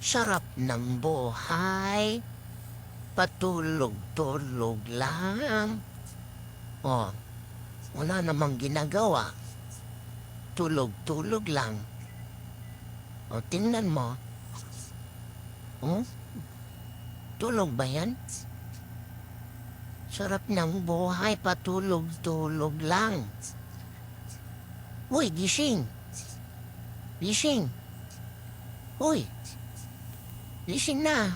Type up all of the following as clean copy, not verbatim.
Sarap ng buhay, patulog-tulog lang. Oh, wala namang ginagawa, tulog-tulog lang. O, tingnan mo. Oh, tulog ba yan? Sarap ng buhay, patulog-tulog lang. Uy, gising! Gising! Uy! Gising na!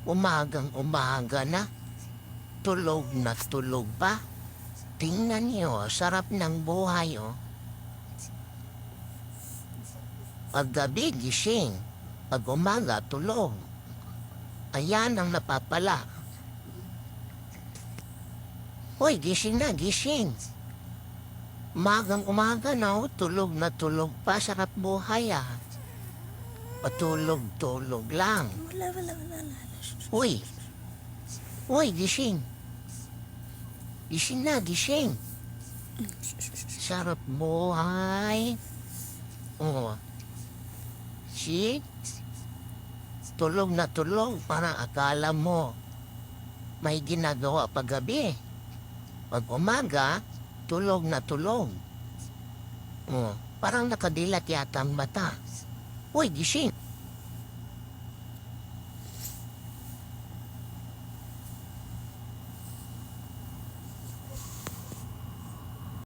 Umagang-umaga na. Tulog na tulog pa. Tingnan niyo, sarap ng buhay, oh. Paggabi, gising. Pag umaga, tulog. Ayan ang napapala. Uy, gising na, gising. Umagang-umaga na, oh. Tulog na tulog pa. Sarap buhay, ah. Patulog-tulog lang. Wala. Uy! Uy, gising! Gising na, gising! Sarap buhay. Oh. See? Tulog na tulog. Parang akala mo may ginagawa paggabi. Pag umaga, tulog na tulog. Oh. Parang nakadilat yata ang mata. Uy, gising!